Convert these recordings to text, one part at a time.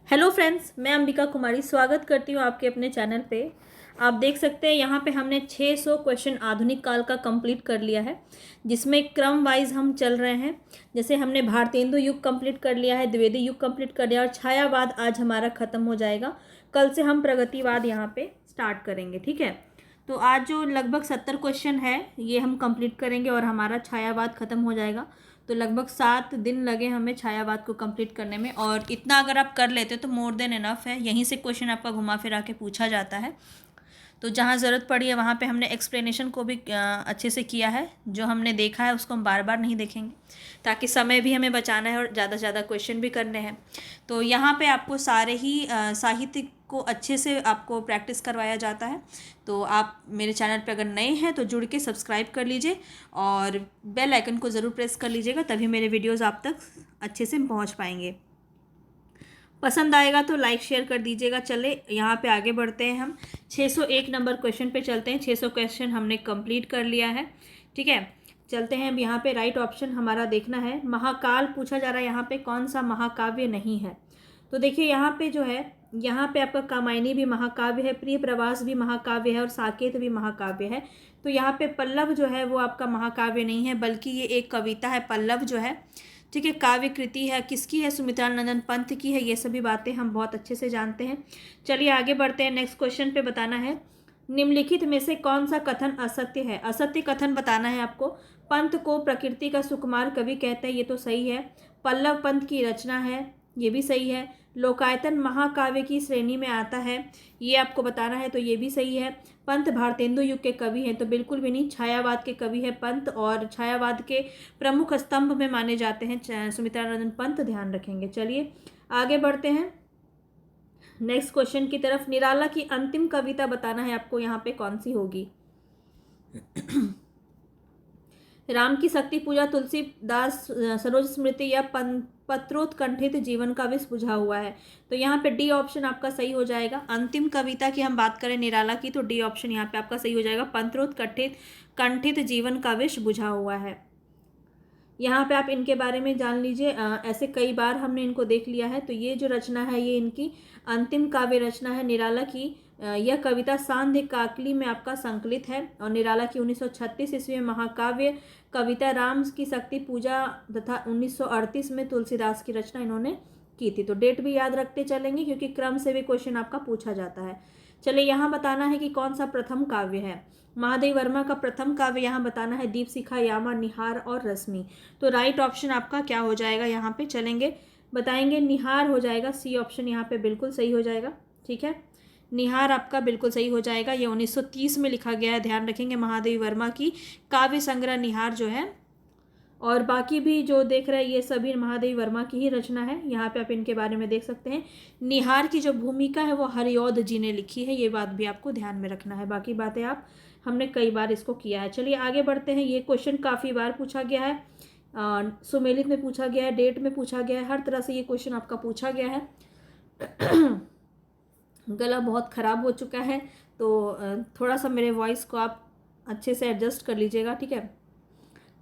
Hello friends, मैं अंबिका कुमारी स्वागत करती हूँ आपके अपने चैनल पे। आप देख सकते हैं यहाँ पे हमने 600 क्वेश्चन आधुनिक काल का कंप्लीट कर लिया है, जिसमें क्रम वाइज हम चल रहे हैं। जैसे हमने भारतेंदु युग कंप्लीट कर लिया है, द्विवेदी युग कंप्लीट कर लिया और छायावाद आज हमारा ख़त्म हो जाएगा। कल से हम प्रगतिवाद यहाँ पे स्टार्ट करेंगे, ठीक है। तो आज जो लगभग 70 क्वेश्चन है ये हम कंप्लीट करेंगे और हमारा छायावाद ख़त्म हो जाएगा। तो लगभग 7 दिन लगे हमें छायावाद को कंप्लीट करने में, और इतना अगर आप कर लेते तो मोर देन इनफ है। यहीं से क्वेश्चन आपका घुमा फिरा के पूछा जाता है, तो जहाँ ज़रूरत पड़ी है वहाँ पे हमने एक्सप्लेनेशन को भी अच्छे से किया है। जो हमने देखा है उसको हम बार बार नहीं देखेंगे, ताकि समय भी हमें बचाना है और ज़्यादा से ज़्यादा क्वेश्चन भी करने हैं। तो यहाँ पे आपको सारे ही साहित्य को अच्छे से आपको प्रैक्टिस करवाया जाता है। तो आप मेरे चैनल पर अगर नए हैं तो जुड़ के सब्सक्राइब कर लीजिए और बेल आइकन को ज़रूर प्रेस कर लीजिएगा, तभी मेरे वीडियोज़ आप तक अच्छे से पहुँच पाएंगे। पसंद आएगा तो लाइक शेयर कर दीजिएगा। चले यहाँ पे आगे बढ़ते हैं, हम 601 नंबर क्वेश्चन पे चलते हैं। 600 क्वेश्चन हमने कंप्लीट कर लिया है, ठीक है। चलते हैं अब यहाँ पे राइट ऑप्शन हमारा देखना है। महाकाल पूछा जा रहा है, यहाँ पे कौन सा महाकाव्य नहीं है। तो देखिए यहाँ पे जो है, यहाँ पे आपका कामायनी भी महाकाव्य है, प्रिय प्रवास भी महाकाव्य है और साकेत भी महाकाव्य है। तो यहाँ पे पल्लव जो है वो आपका महाकाव्य नहीं है, बल्कि ये एक कविता है पल्लव जो है, ठीक है। काव्य कृति है, किसकी है? सुमित्रानंदन पंत की है। ये सभी बातें हम बहुत अच्छे से जानते हैं। चलिए आगे बढ़ते हैं। नेक्स्ट क्वेश्चन पे बताना है, निम्नलिखित में से कौन सा कथन असत्य है। असत्य कथन बताना है आपको। पंत को प्रकृति का सुकुमार कवि कहते हैं, ये तो सही है। पल्लव पंत की रचना है, ये भी सही है। लोकायतन महाकाव्य की श्रेणी में आता है, ये आपको बताना है, तो ये भी सही है। पंत भारतेंदु युग के कवि हैं, तो बिल्कुल भी नहीं। छायावाद के कवि है पंत, और छायावाद के प्रमुख स्तंभ में माने जाते हैं सुमित्रानंदन पंत, ध्यान रखेंगे। चलिए आगे बढ़ते हैं नेक्स्ट क्वेश्चन की तरफ। निराला की अंतिम कविता बताना है आपको, यहाँ पे कौन सी होगी। राम की शक्ति पूजा, तुलसीदास सरोज स्मृति या पत्रोत्कंठित जीवन का विष बुझा हुआ है। तो यहाँ पे डी ऑप्शन आपका सही हो जाएगा। अंतिम कविता की हम बात करें निराला की, तो डी ऑप्शन यहाँ पे आपका सही हो जाएगा। कंठित जीवन का विष बुझा हुआ है। यहाँ पे आप इनके बारे में जान लीजिए। ऐसे कई बार हमने इनको देख लिया है। तो ये जो रचना है ये इनकी अंतिम काव्य रचना है निराला की। यह कविता सांध्य काकली में आपका संकलित है, और निराला की 1936 ईस्वी में महाकाव्य कविता राम की शक्ति पूजा तथा 1938 में तुलसीदास की रचना इन्होंने की थी। तो डेट भी याद रखते चलेंगे, क्योंकि क्रम से भी क्वेश्चन आपका पूछा जाता है। चलिए यहाँ बताना है कि कौन सा प्रथम काव्य है। महादेव वर्मा का प्रथम काव्य यहाँ बताना है दीपशिखा, यामा, निहार और रश्मि। तो राइट ऑप्शन आपका क्या हो जाएगा, यहाँ पे चलेंगे बताएंगे, निहार हो जाएगा। सी ऑप्शन यहाँ पे बिल्कुल सही हो जाएगा, ठीक है। निहार आपका बिल्कुल सही हो जाएगा। ये 1930 में लिखा गया है, ध्यान रखेंगे। महादेव वर्मा की काव्य संग्रह निहार जो है, और बाकी भी जो देख रहे हैं ये सभी महादेव वर्मा की ही रचना है। यहाँ पे आप इनके बारे में देख सकते हैं। निहार की जो भूमिका है वो हरिऔध जी ने लिखी है, ये बात भी आपको ध्यान में रखना है। बाकी बातें आप हमने कई बार इसको किया है। चलिए आगे बढ़ते हैं। ये क्वेश्चन काफ़ी बार पूछा गया है, सुमेलित में पूछा गया है, डेट में पूछा गया है, हर तरह से ये क्वेश्चन आपका पूछा गया है। गला बहुत ख़राब हो चुका है, तो थोड़ा सा मेरे वॉइस को आप अच्छे से एडजस्ट कर लीजिएगा, ठीक है।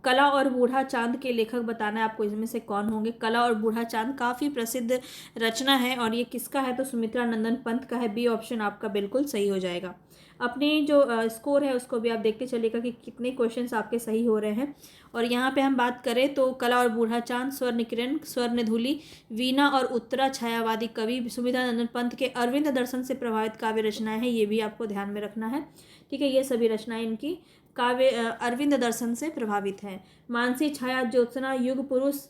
कला और बूढ़ा चांद के लेखक बताना है आपको, इसमें से कौन होंगे। कला और बूढ़ा चांद काफ़ी प्रसिद्ध रचना है, और ये किसका है, तो सुमित्रानंदन पंत का है। बी ऑप्शन आपका बिल्कुल सही हो जाएगा। अपने जो स्कोर है उसको भी आप देखते चलिएगा कि कितने क्वेश्चंस आपके सही हो रहे हैं। और यहाँ पे हम बात करें तो कला और बूढ़ा चांद, स्वर्ण किरण, स्वर्ण धूलि, वीणा और उत्तरा छायावादी कवि सुमित्रानंदन पंत के अरविंद दर्शन से प्रभावित काव्य रचनाएं हैं, ये भी आपको ध्यान में रखना है, ठीक है। ये सभी रचनाएं इनकी काव्य अरविंद दर्शन से प्रभावित है। मानसी छाया, ज्योत्सना, युग पुरुष,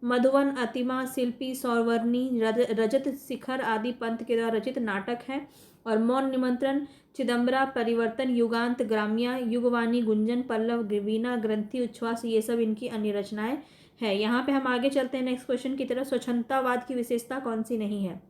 मधुवन, अतिमा, शिल्पी, सौवर्णी, रजत शिखर आदि पंत के द्वारा रचित नाटक हैं। और मौन निमंत्रण, चिदम्बरा, परिवर्तन, युगांत, ग्राम्या, युगवाणी, गुंजन, पल्लव, वीणा, ग्रंथि, उच्छ्वास, ये सब इनकी अन्य रचनाएं हैं। यहाँ पे हम आगे चलते हैं नेक्स्ट क्वेश्चन की तरफ। स्वच्छंदतावाद की विशेषता कौन सी नहीं है।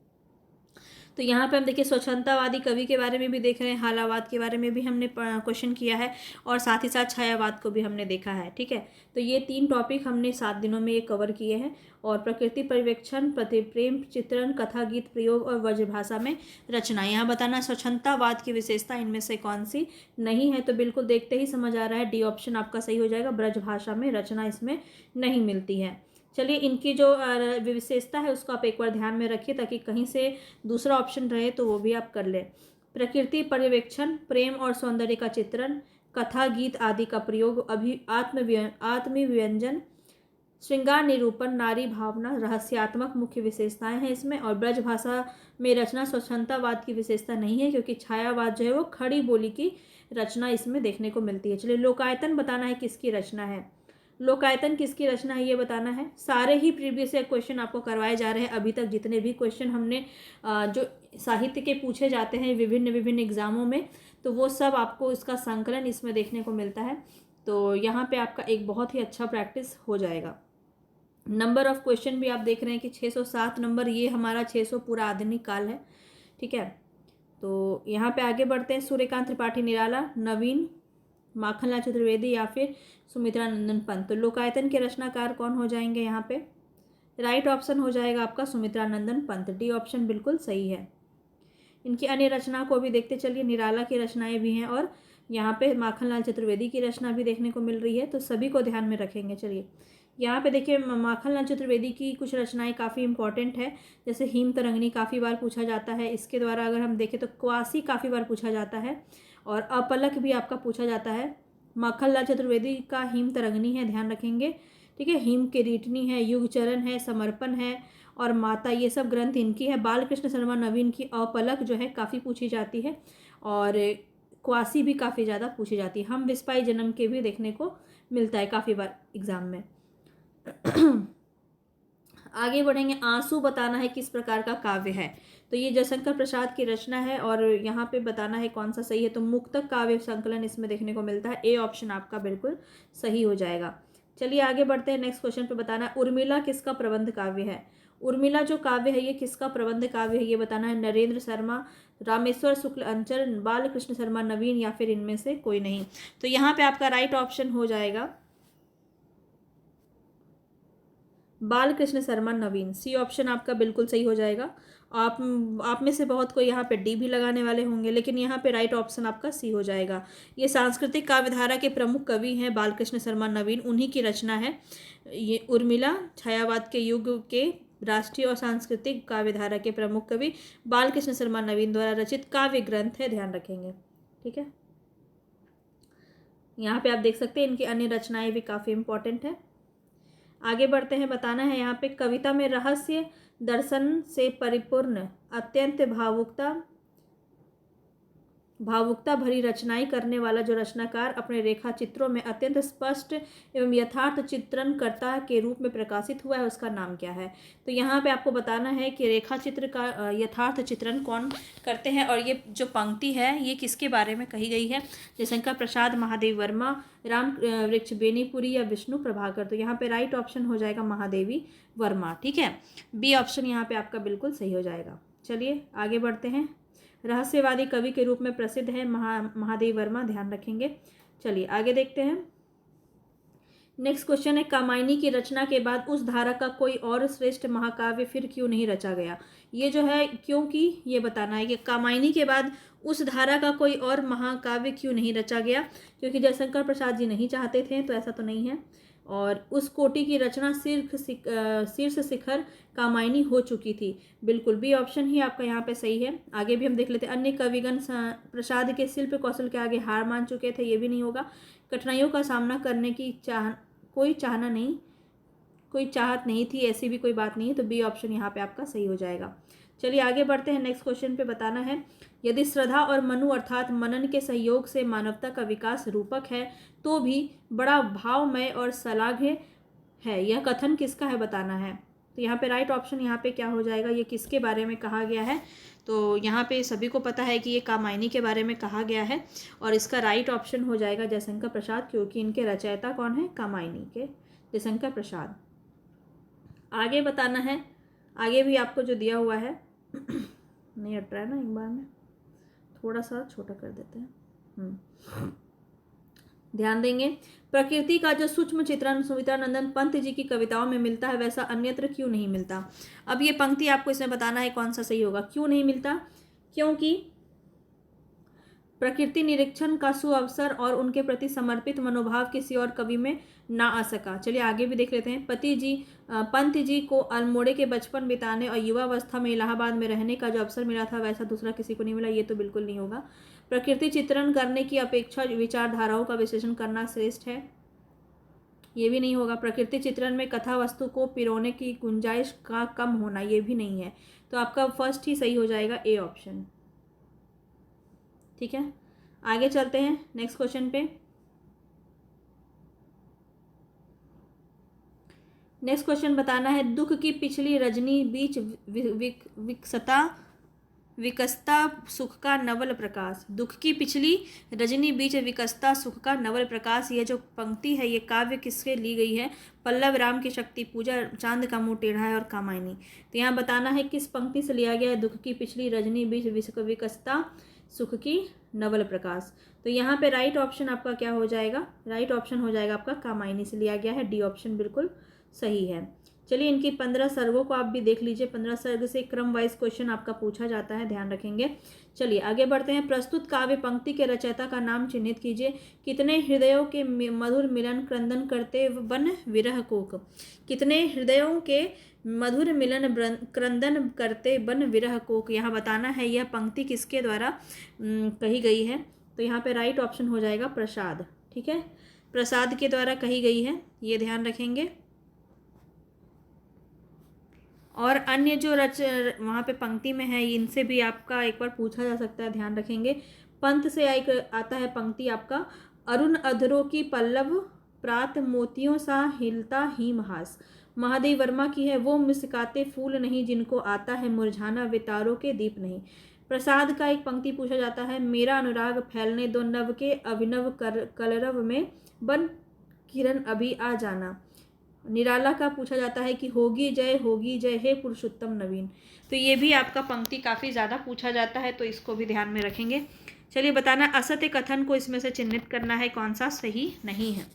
तो यहाँ पे हम देखिए स्वच्छंदतावादी कवि के बारे में भी देख रहे हैं, हालावाद के बारे में भी हमने क्वेश्चन किया है, और साथ ही साथ छायावाद को भी हमने देखा है, ठीक है। तो ये 3 टॉपिक हमने 7 दिनों में ये कवर किए हैं। और प्रकृति पर्यवेक्षण, प्रेम चित्रण, कथा गीत प्रयोग और व्रजभाषा में रचना। यहाँ बताना स्वच्छंदतावाद की विशेषता इनमें से कौन सी नहीं है। तो बिल्कुल देखते ही समझ आ रहा है, डी ऑप्शन आपका सही हो जाएगा। ब्रजभाषा में रचना इसमें नहीं मिलती है। चलिए इनकी जो विशेषता है उसको आप एक बार ध्यान में रखिए, ताकि कहीं से दूसरा ऑप्शन रहे तो वो भी आप कर लें। प्रकृति पर्यवेक्षण, प्रेम और सौंदर्य का चित्रण, कथा गीत आदि का प्रयोग, आत्मव्यंजन, श्रृंगार निरूपण, नारी भावना, रहस्यात्मक मुख्य विशेषताएं हैं इसमें। और ब्रज भाषा में रचना स्वच्छंदतावाद की विशेषता नहीं है, क्योंकि छायावाद जो है वो खड़ी बोली की रचना इसमें देखने को मिलती है। चलिए लोकायतन बताना है किसकी रचना है। लोकायतन किसकी रचना है ये बताना है। सारे ही प्रीवियस ईयर क्वेश्चन आपको करवाए जा रहे हैं। अभी तक जितने भी क्वेश्चन हमने जो साहित्य के पूछे जाते हैं विभिन्न विभिन्न एग्जामों में, तो वो सब आपको इसका संकलन इसमें देखने को मिलता है। तो यहाँ पे आपका एक बहुत ही अच्छा प्रैक्टिस हो जाएगा। नंबर ऑफ क्वेश्चन भी आप देख रहे हैं कि 607 नंबर, ये हमारा 600 पूरा आधुनिक काल है। ठीक है, तो यहाँ पे आगे बढ़ते हैं। सूर्यकांत त्रिपाठी निराला, नवीन, माखनलाल चतुर्वेदी या फिर सुमित्रा नंदन पंत। तो लोकायतन के रचनाकार कौन हो जाएंगे यहाँ पे? राइट ऑप्शन हो जाएगा आपका सुमित्रा नंदन पंत। डी ऑप्शन बिल्कुल सही है। इनकी अन्य रचना को भी देखते चलिए। निराला की रचनाएं भी हैं और यहाँ पे माखनलाल चतुर्वेदी की रचना भी देखने को मिल रही है, तो सभी को ध्यान में रखेंगे। चलिए यहाँ पे देखिए माखनलाल चतुर्वेदी की कुछ रचनाएं काफ़ी इंपॉर्टेंट है, जैसे हिम तरंगिनी काफ़ी बार पूछा जाता है। इसके द्वारा अगर हम देखें तो क्वासी काफ़ी बार पूछा जाता है और अपलक भी आपका पूछा जाता है। माखनलाल चतुर्वेदी का हिम तरंगिनी है, ध्यान रखेंगे। ठीक है, हिम किरीटनी है, युगचरण है, समर्पण है और माता, ये सब ग्रंथ इनकी है। बालकृष्ण शर्मा नवीन की अपलक जो है काफ़ी पूछी जाती है और क्वासी भी काफ़ी ज़्यादा पूछी जाती है। हम विस्पाई जन्म के भी देखने को मिलता है काफ़ी बार एग्जाम में। आगे बढ़ेंगे। आंसू बताना है किस प्रकार का काव्य है। तो ये जयशंकर प्रसाद की रचना है और यहाँ पे बताना है कौन सा सही है। तो मुक्तक काव्य संकलन इसमें देखने को मिलता है। ए ऑप्शन आपका बिल्कुल सही हो जाएगा। चलिए आगे बढ़ते हैं। नेक्स्ट क्वेश्चन पे बताना है उर्मिला किसका प्रबंध काव्य है। उर्मिला जो काव्य है ये किसका प्रबंध काव्य है ये बताना है। नरेंद्र शर्मा, रामेश्वर शुक्ल अंचल, बालकृष्ण शर्मा नवीन या फिर इनमें से कोई नहीं। तो यहाँ पे आपका राइट ऑप्शन हो जाएगा बालकृष्ण शर्मा नवीन। सी ऑप्शन आपका बिल्कुल सही हो जाएगा। आप में से बहुत कोई यहाँ पे डी भी लगाने वाले होंगे, लेकिन यहाँ पे राइट ऑप्शन आपका सी हो जाएगा। ये सांस्कृतिक काव्यधारा के प्रमुख कवि हैं बालकृष्ण शर्मा नवीन, उन्हीं की रचना है ये उर्मिला। छायावाद के युग के राष्ट्रीय और सांस्कृतिक काव्यधारा के प्रमुख कवि बालकृष्ण शर्मा नवीन द्वारा रचित काव्य ग्रंथ है, ध्यान रखेंगे। ठीक है, यहाँ पे आप देख सकते हैं इनकी अन्य रचनाएं भी काफ़ी इंपॉर्टेंट है। आगे बढ़ते हैं। बताना है यहाँ पे कविता में रहस्य दर्शन से परिपूर्ण अत्यंत भावुकता भरी रचनाएं करने वाला जो रचनाकार अपने रेखा चित्रों में अत्यंत स्पष्ट एवं यथार्थ चित्रणकर्ता के रूप में प्रकाशित हुआ है, उसका नाम क्या है। तो यहाँ पे आपको बताना है कि रेखा चित्र का यथार्थ चित्रण कौन करते हैं और ये जो पंक्ति है ये किसके बारे में कही गई है। जयशंकर प्रसाद, महादेवी वर्मा, राम वृक्ष बेनीपुरी या विष्णु प्रभाकर। तो यहाँ पे राइट ऑप्शन हो जाएगा महादेवी वर्मा। ठीक है, बी ऑप्शन यहाँ पे आपका बिल्कुल सही हो जाएगा। चलिए आगे बढ़ते हैं। रहस्यवादी कवि के रूप में प्रसिद्ध है महादेवी वर्मा, ध्यान रखेंगे। चलिए आगे देखते हैं। नेक्स्ट क्वेश्चन है कामायनी की रचना के बाद उस धारा का कोई और श्रेष्ठ महाकाव्य फिर क्यों नहीं रचा गया। ये जो है क्योंकि ये बताना है कि कामायनी के बाद उस धारा का कोई और महाकाव्य क्यों नहीं रचा गया, क्योंकि जयशंकर प्रसाद जी नहीं चाहते थे, तो ऐसा तो नहीं है। और उस कोटि की रचना शीर्ष शिखर कामायनी हो चुकी थी। बिल्कुल बी ऑप्शन ही आपका यहाँ पे सही है। आगे भी हम देख लेते हैं। अन्य कविगण प्रसाद के शिल्प कौशल के आगे हार मान चुके थे, ये भी नहीं होगा। कठिनाइयों का सामना करने की कोई चाहत नहीं थी, ऐसी भी कोई बात नहीं है। तो बी ऑप्शन यहाँ पे आपका सही हो जाएगा। चलिए आगे बढ़ते हैं। नेक्स्ट क्वेश्चन पे बताना है यदि श्रद्धा और मनु अर्थात मनन के सहयोग से मानवता का विकास रूपक है तो भी बड़ा भावमय और श्लाघ्य है, यह कथन किसका है बताना है। तो यहाँ पे राइट ऑप्शन यहाँ पे क्या हो जाएगा, ये किसके बारे में कहा गया है। तो यहाँ पे सभी को पता है कि ये कामायनी के बारे में कहा गया है और इसका राइट ऑप्शन हो जाएगा जयशंकर प्रसाद, क्योंकि इनके रचयिता कौन है, कामायनी के जयशंकर प्रसाद। आगे बताना है। आगे भी आपको जो दिया हुआ है नहीं हट रहा है ना, एक बार में थोड़ा सा छोटा कर देते हैं। ध्यान देंगे। प्रकृति का जो सूक्ष्म चित्रण सुमित्रा नंदन पंत जी की कविताओं में मिलता है वैसा अन्यत्र क्यों नहीं मिलता। अब ये पंक्ति आपको इसमें बताना है कौन सा सही होगा। क्यों नहीं मिलता, क्योंकि प्रकृति निरीक्षण का सुअवसर और उनके प्रति समर्पित मनोभाव किसी और कवि में ना आ सका। चलिए आगे भी देख लेते हैं। पंत जी को अल्मोड़े के बचपन बिताने और युवावस्था में इलाहाबाद में रहने का जो अवसर मिला था वैसा दूसरा किसी को नहीं मिला। ये तो बिल्कुल नहीं होगा। प्रकृति चित्रण करने की अपेक्षा विचारधाराओं का विश्लेषण करना श्रेष्ठ है। ये भी नहीं होगा। प्रकृति चित्रण में कथा वस्तु को पिरोने की गुंजाइश का कम होना, ये भी नहीं है। तो आपका फर्स्ट ही सही हो जाएगा, ए ऑप्शन। ठीक है, आगे चलते हैं नेक्स्ट क्वेश्चन पे। नेक्स्ट क्वेश्चन बताना है, दुख की पिछली रजनी बीच विकसता सुख का नवल प्रकाश। दुख की पिछली रजनी बीच विकसता सुख का नवल प्रकाश, ये जो पंक्ति है ये काव्य किससे ली गई है? पल्लव राम की शक्ति पूजा, चांद का मुंह टेढ़ा है और कामायनी। तो यहाँ बताना है किस पंक्ति से लिया गया है, दुख की पिछली रजनी बीच विकसता सुख की नवल प्रकाश। तो यहाँ पे राइट ऑप्शन आपका क्या हो जाएगा? राइट ऑप्शन हो जाएगा आपका कामायनी से लिया गया है, डी ऑप्शन बिल्कुल सही है। चलिए इनकी 15 सर्गों को आप भी देख लीजिए। 15 सर्ग से क्रम वाइज क्वेश्चन आपका पूछा जाता है, ध्यान रखेंगे। चलिए आगे बढ़ते हैं। प्रस्तुत काव्य पंक्ति के रचयिता का नाम चिन्हित कीजिए। कितने हृदयों के मधुर मिलन क्रंदन करते बन विरह कोक। कितने हृदयों के मधुर मिलन क्रंदन करते बन विरह कोक। यहाँ बताना है यह पंक्ति किसके द्वारा कही गई है। तो यहाँ पे राइट ऑप्शन हो जाएगा प्रसाद। ठीक है, प्रसाद के द्वारा कही गई है, ये ध्यान रखेंगे। और अन्य जो वहाँ पे पंक्ति में है इनसे भी आपका एक बार पूछा जा सकता है, ध्यान रखेंगे। पंत से एक आता है पंक्ति आपका, अरुण अधरों की पल्लव प्रात मोतियों सा हिलता हिमहास। महादेव वर्मा की है, वो मुस्काते फूल नहीं जिनको आता है मुरझाना वितारों के दीप नहीं। प्रसाद का एक पंक्ति पूछा जाता है, मेरा अनुराग फैलने दो नव के अभिनव कलरव में बन किरण अभी आ जाना। निराला का पूछा जाता है कि होगी जय हे पुरुषोत्तम नवीन। तो ये भी आपका पंक्ति काफ़ी ज़्यादा पूछा जाता है, तो इसको भी ध्यान में रखेंगे। चलिए बताना, असत्य कथन को इसमें से चिन्हित करना है, कौन सा सही नहीं है।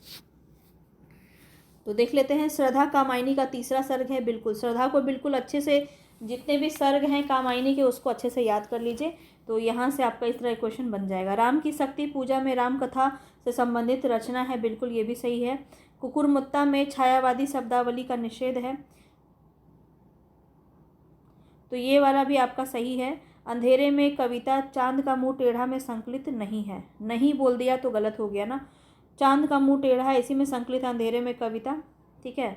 तो देख लेते हैं। श्रद्धा कामायनी का तीसरा सर्ग है। बिल्कुल श्रद्धा को बिल्कुल अच्छे से, जितने भी सर्ग हैं कामायनी के उसको अच्छे से याद कर लीजिए। तो यहाँ से आपका इस तरह क्वेश्चन बन जाएगा। राम की शक्ति पूजा में राम कथा से संबंधित रचना है, बिल्कुल ये भी सही है। कुकुरमुत्ता में छायावादी शब्दावली का निषेध है, तो ये वाला भी आपका सही है। अंधेरे में कविता चांद का मुंह टेढ़ा में संकलित नहीं है। नहीं बोल दिया तो गलत हो गया ना, चांद का मुंह टेढ़ा है, इसी में संकलित अंधेरे में कविता। ठीक है,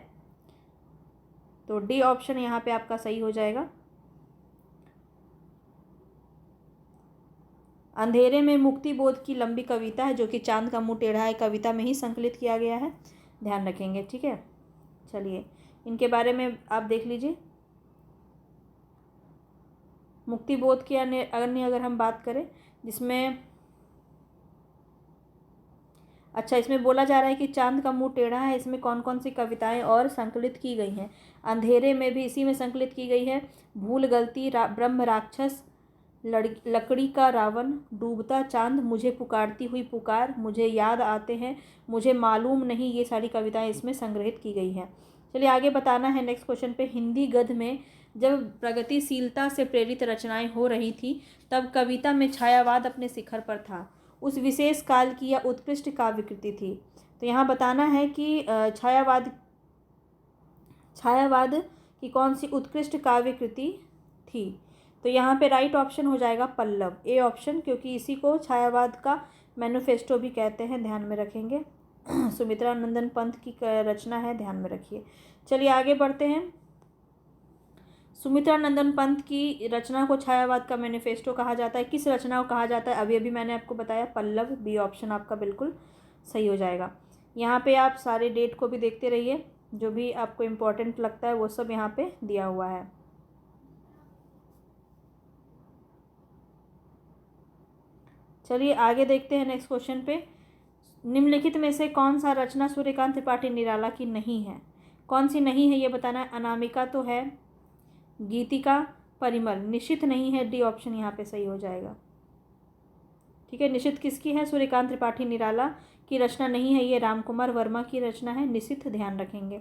तो डी ऑप्शन यहाँ पे आपका सही हो जाएगा। अंधेरे में मुक्ति बोध की लंबी कविता है, जो कि चांद का मुंह टेढ़ा है कविता में ही संकलित किया गया है, ध्यान रखेंगे। ठीक है, चलिए इनके बारे में आप देख लीजिए। मुक्ति बोध की अन्य अगर हम बात करें, जिसमें अच्छा इसमें बोला जा रहा है कि चांद का मुंह टेढ़ा है, इसमें कौन कौन सी कविताएं और संकलित की गई हैं। अंधेरे में भी इसी में संकलित की गई है। भूल गलती, ब्रह्म राक्षस, लकड़ी का रावण, डूबता चांद, मुझे पुकारती हुई पुकार, मुझे याद आते हैं, मुझे मालूम नहीं, ये सारी कविताएं इसमें संग्रहित की गई हैं। चलिए आगे बताना है नेक्स्ट क्वेश्चन पे। हिंदी गद्य में जब प्रगतिशीलता से प्रेरित रचनाएं हो रही थी तब कविता में छायावाद अपने शिखर पर था। उस विशेष काल की यह उत्कृष्ट काव्य कृति थी। तो यहाँ बताना है कि छायावाद की कौन सी उत्कृष्ट काव्य कृति थी। तो यहाँ पे राइट ऑप्शन हो जाएगा पल्लव, ए ऑप्शन, क्योंकि इसी को छायावाद का मैनिफेस्टो भी कहते हैं, ध्यान में रखेंगे। सुमित्रा नंदन पंत की रचना है, ध्यान में रखिए। चलिए आगे बढ़ते हैं। सुमित्रा नंदन पंत की रचना को छायावाद का मैनिफेस्टो कहा जाता है। किस रचना को कहा जाता है? अभी अभी मैंने आपको बताया, पल्लव, बी ऑप्शन आपका बिल्कुल सही हो जाएगा। यहाँ पे आप सारे डेट को भी देखते रहिए, जो भी आपको इम्पोर्टेंट लगता है वो सब यहाँ पे दिया हुआ है। चलिए आगे देखते हैं नेक्स्ट क्वेश्चन पे। निम्नलिखित में से कौन सा रचना सूर्यकांत त्रिपाठी निराला की नहीं है? कौन सी नहीं है ये बताना है। अनामिका तो है, गीतिका, परिमल, निशित नहीं है, डी ऑप्शन यहाँ पे सही हो जाएगा। ठीक है, निशित किसकी है? सूर्यकांत त्रिपाठी निराला की रचना नहीं है, ये रामकुमार वर्मा की रचना है। निशित ध्यान रखेंगे।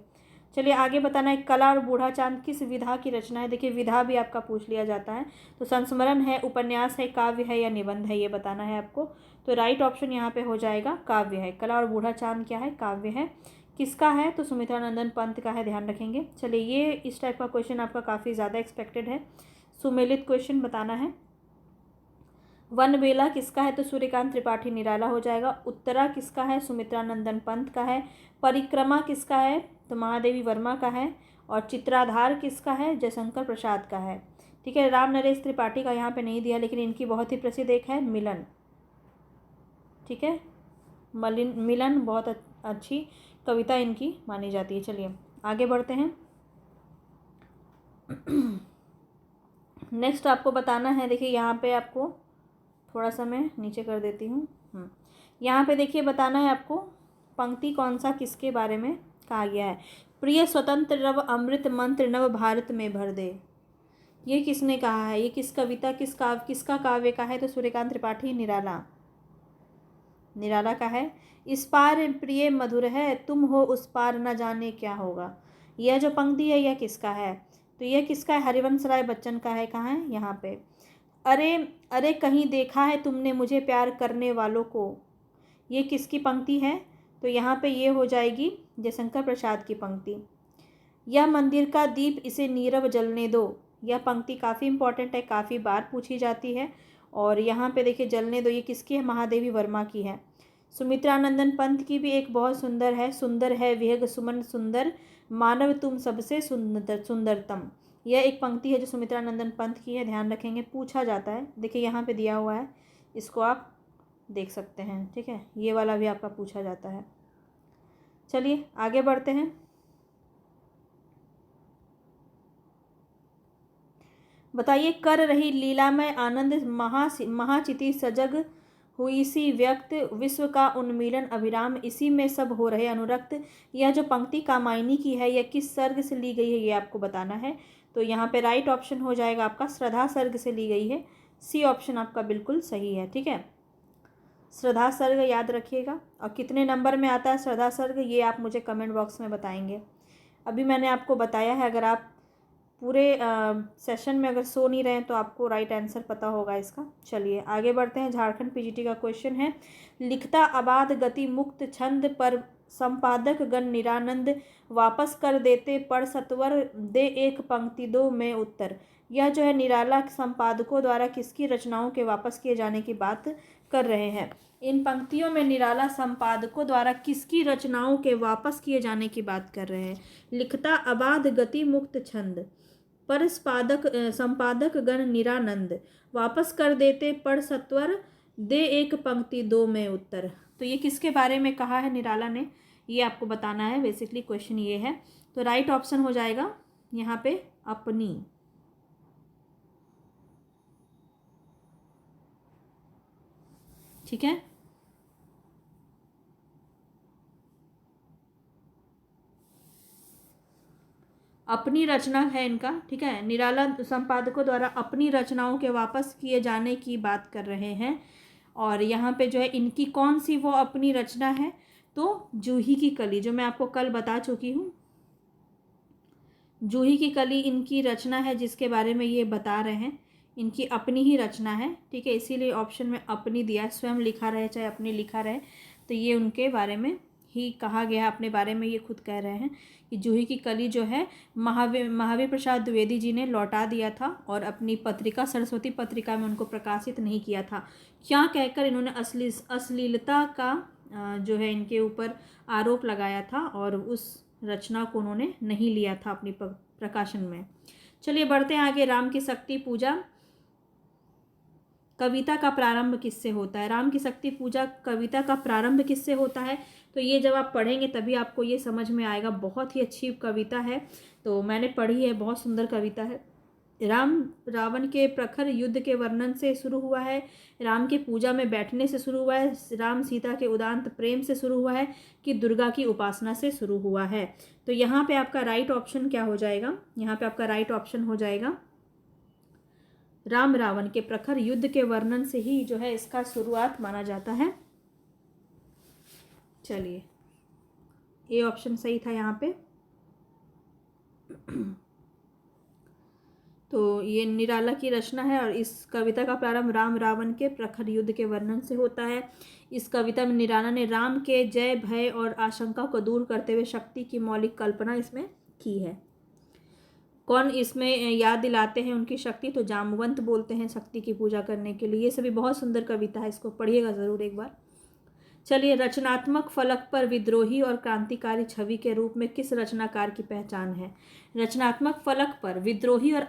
चलिए आगे बताना है, कला और बूढ़ा चांद किस विधा की रचना है। देखिए विधा भी आपका पूछ लिया जाता है, तो संस्मरण है, उपन्यास है, काव्य है या निबंध है, ये बताना है आपको। तो राइट ऑप्शन यहाँ पे हो जाएगा काव्य है। कला और बूढ़ा चांद क्या है, काव्य है। किसका है, तो सुमित्रानंदन पंत का है, ध्यान रखेंगे। चलिए ये इस टाइप का क्वेश्चन आपका काफ़ी ज़्यादा एक्सपेक्टेड है, सुमेलित क्वेश्चन बताना है। वन बेला किसका है, तो सूर्यकांत त्रिपाठी निराला हो जाएगा। उत्तरा किसका है, सुमित्रानंदन पंत का है। परिक्रमा किसका है, तो महादेवी वर्मा का है। और चित्राधार किसका है, जयशंकर प्रसाद का है। ठीक है, राम नरेश त्रिपाठी का यहाँ पे नहीं दिया, लेकिन इनकी बहुत ही प्रसिद्ध एक है मिलन। ठीक है, मिलन बहुत अच्छी कविता इनकी मानी जाती है। चलिए आगे बढ़ते हैं। नेक्स्ट आपको बताना है, देखिए यहाँ पे आपको थोड़ा सा मैं नीचे कर देती हूँ। यहाँ पे देखिए बताना है आपको, पंक्ति कौन सा किसके बारे में कहा गया है। प्रिय स्वतंत्र रव अमृत मंत्र नव भारत में भर दे, ये किसने कहा है, ये किस कविता किसका काव्य का है, तो सूर्यकांत त्रिपाठी निराला का है। इस पार प्रिय मधुर है, तुम हो उस पार न जाने क्या होगा, यह जो पंक्ति है यह किसका है, तो यह किसका है, हरिवंश राय बच्चन का है। कहाँ है, यहाँ पे। अरे अरे कहीं देखा है तुमने मुझे प्यार करने वालों को, ये किसकी पंक्ति है, तो यहाँ पे ये हो जाएगी जयशंकर प्रसाद की पंक्ति। यह मंदिर का दीप इसे नीरव जलने दो, यह पंक्ति काफ़ी इंपॉर्टेंट है, काफ़ी बार पूछी जाती है। और यहाँ पे देखिए जलने दो, ये किसकी है, महादेवी वर्मा की है। सुमित्रानंदन पंत की भी एक बहुत सुंदर है विहग सुमन सुंदर, मानव तुम सबसे सुंदरतम, यह एक पंक्ति है जो सुमित्रानंदन पंत की है, ध्यान रखेंगे, पूछा जाता है। देखिए यहाँ पे दिया हुआ है, इसको आप देख सकते हैं। ठीक है, ये वाला भी आपका पूछा जाता है। चलिए आगे बढ़ते हैं। बताइए, कर रही लीला में आनंद महाचिति सजग हुई सी व्यक्त, विश्व का उन्मीलन अभिराम, इसी में सब हो रहे अनुरक्त, यह जो पंक्ति कामायनी की है यह किस सर्ग से ली गई है, ये आपको बताना है। तो यहाँ पे राइट ऑप्शन हो जाएगा आपका श्रद्धा सर्ग से ली गई है, सी ऑप्शन आपका बिल्कुल सही है। ठीक है, श्रद्धा सर्ग याद रखिएगा। और कितने नंबर में आता है श्रद्धा सर्ग, ये आप मुझे कमेंट बॉक्स में बताएंगे। अभी मैंने आपको बताया है, अगर आप पूरे सेशन में अगर सो नहीं रहे हैं तो आपको राइट आंसर पता होगा इसका। चलिए आगे बढ़ते हैं। झारखंड पीजीटी का क्वेश्चन है, लिखता आबाद गति मुक्त छंद पर संपादक गण निरानंद, वापस कर देते पढ़ सत्वर दे एक पंक्ति दो में उत्तर, यह जो है निराला संपादकों द्वारा किसकी रचनाओं के वापस किए जाने की बात कर रहे हैं। इन पंक्तियों में निराला संपादकों द्वारा किसकी रचनाओं के वापस किए जाने की बात कर रहे हैं। लिखता आबाद गति मुक्त छंद पर संपादक गण निरानंद, वापस कर देते पढ़ सत्वर दे एक पंक्ति दो में उत्तर, तो ये किसके बारे में कहा है निराला ने, ये आपको बताना है। बेसिकली क्वेश्चन ये है, तो राइट ऑप्शन हो जाएगा यहाँ पे अपनी। ठीक है, अपनी रचना है इनका। ठीक है, निराला संपादकों द्वारा अपनी रचनाओं के वापस किए जाने की बात कर रहे हैं। और यहाँ पे जो है इनकी कौन सी वो अपनी रचना है, तो जूही की कली, जो मैं आपको कल बता चुकी हूँ, जूही की कली इनकी रचना है जिसके बारे में ये बता रहे हैं, इनकी अपनी ही रचना है। ठीक है, इसीलिए ऑप्शन में अपनी दिया, स्वयं लिखा रहे चाहे अपनी लिखा रहे, तो ये उनके बारे में ही कहा गया, अपने बारे में ये खुद कह रहे हैं कि जूही की कली जो है महावीर प्रसाद द्विवेदी जी ने लौटा दिया था और अपनी पत्रिका सरस्वती पत्रिका में उनको प्रकाशित नहीं किया था, क्या कहकर इन्होंने अश्लीलता का जो है इनके ऊपर आरोप लगाया था और उस रचना को उन्होंने नहीं लिया था अपनी प्रकाशन में। चलिए बढ़ते हैं आगे। राम की शक्ति पूजा कविता का प्रारंभ किससे होता है। राम की शक्ति पूजा कविता का प्रारंभ किससे होता है, तो ये जब आप पढ़ेंगे तभी आपको ये समझ में आएगा। बहुत ही अच्छी कविता है, तो मैंने पढ़ी है, बहुत सुंदर कविता है। राम रावण के प्रखर युद्ध के वर्णन से शुरू हुआ है, राम के पूजा में बैठने से शुरू हुआ है, राम सीता के उदांत प्रेम से शुरू हुआ है, कि दुर्गा की उपासना से शुरू हुआ है। तो यहाँ पे आपका राइट ऑप्शन क्या हो जाएगा, यहाँ पे आपका राइट ऑप्शन हो जाएगा राम रावण के प्रखर युद्ध के वर्णन से ही जो है इसका शुरुआत माना जाता है। चलिए ए ऑप्शन सही था यहाँ पे। तो ये निराला की रचना है और इस कविता का प्रारंभ राम रावण के प्रखर युद्ध के वर्णन से होता है। इस कविता में निराला ने राम के जय भय और आशंका को दूर करते हुए शक्ति की मौलिक कल्पना इसमें की है। कौन इसमें याद दिलाते हैं उनकी शक्ति? तो जामवंत बोलते हैं शक्ति की पूजा करने के लिए। ये सभी बहुत सुंदर कविता है, इसको पढ़िएगा ज़रूर एक बार। चलिए, रचनात्मक फलक पर विद्रोही और क्रांतिकारी छवि के रूप में किस रचनाकार की पहचान है? रचनात्मक फलक पर विद्रोही और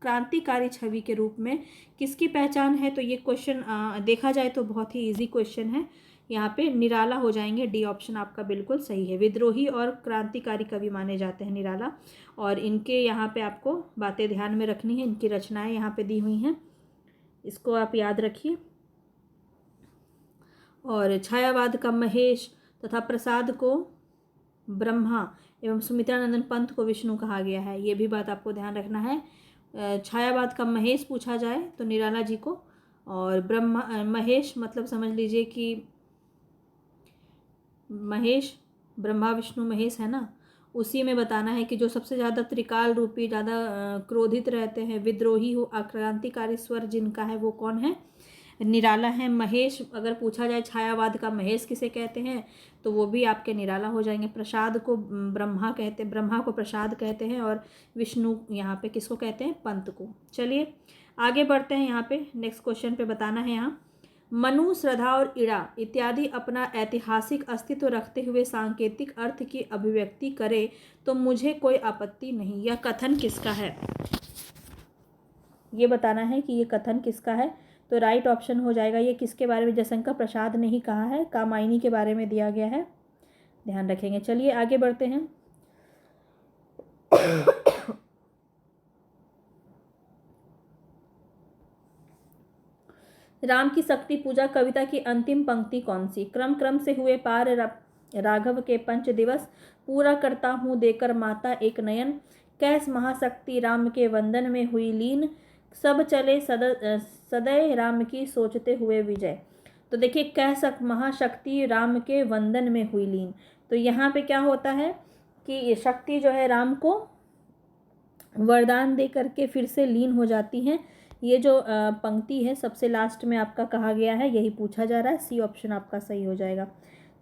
क्रांतिकारी छवि के रूप में किसकी पहचान है? तो ये क्वेश्चन देखा जाए तो बहुत ही इजी क्वेश्चन है। यहाँ पे निराला हो जाएंगे। डी ऑप्शन आपका बिल्कुल सही है। विद्रोही और क्रांतिकारी कवि माने जाते हैं निराला, और इनके यहाँ पे आपको बातें ध्यान में रखनी है। इनकी रचनाएं यहाँ पे दी हुई हैं, इसको आप याद रखिए। और छायावाद का महेश तथा प्रसाद को ब्रह्मा एवं सुमित्रानंदन पंत को विष्णु कहा गया है। ये भी बात आपको ध्यान रखना है। छायावाद का महेश पूछा जाए तो निराला जी को, और ब्रह्मा महेश मतलब समझ लीजिए कि महेश ब्रह्मा विष्णु महेश है ना, उसी में बताना है कि जो सबसे ज़्यादा त्रिकाल रूपी, ज़्यादा क्रोधित रहते हैं, विद्रोही हो, आक्रांतिकारी स्वर जिनका है वो कौन है? निराला है। महेश अगर पूछा जाए छायावाद का महेश किसे कहते हैं तो वो भी आपके निराला हो जाएंगे। प्रसाद को ब्रह्मा कहते हैं, ब्रह्मा को प्रसाद कहते हैं, और विष्णु यहाँ पे किसको कहते हैं? पंत को। चलिए आगे बढ़ते हैं। यहाँ पे नेक्स्ट क्वेश्चन पे बताना है। यहाँ मनु, श्रद्धा और इड़ा इत्यादि अपना ऐतिहासिक अस्तित्व रखते हुए सांकेतिक अर्थ की अभिव्यक्ति करे तो मुझे कोई आपत्ति नहीं। यह कथन किसका है? ये बताना है कि ये कथन किसका है। तो राइट ऑप्शन हो जाएगा। ये किसके बारे में? जयशंकर प्रसाद ने ही कहा है, कामायनी के बारे में दिया गया है, ध्यान रखेंगे। चलिए आगे बढ़ते हैं। राम की शक्ति पूजा कविता की अंतिम पंक्ति कौन सी? क्रम क्रम से हुए पार राघव के पंच दिवस, पूरा करता हूँ देकर माता एक नयन, कैस महाशक्ति राम के वंदन में हुई लीन, सब चले सदैव राम की सोचते हुए विजय। तो देखिए, कैस महाशक्ति राम के वंदन में हुई लीन, तो यहाँ पे क्या होता है कि ये शक्ति जो है राम को वरदान दे करके फिर से लीन हो जाती हैं। ये जो पंक्ति है सबसे लास्ट में आपका कहा गया है, यही पूछा जा रहा है। सी ऑप्शन आपका सही हो जाएगा।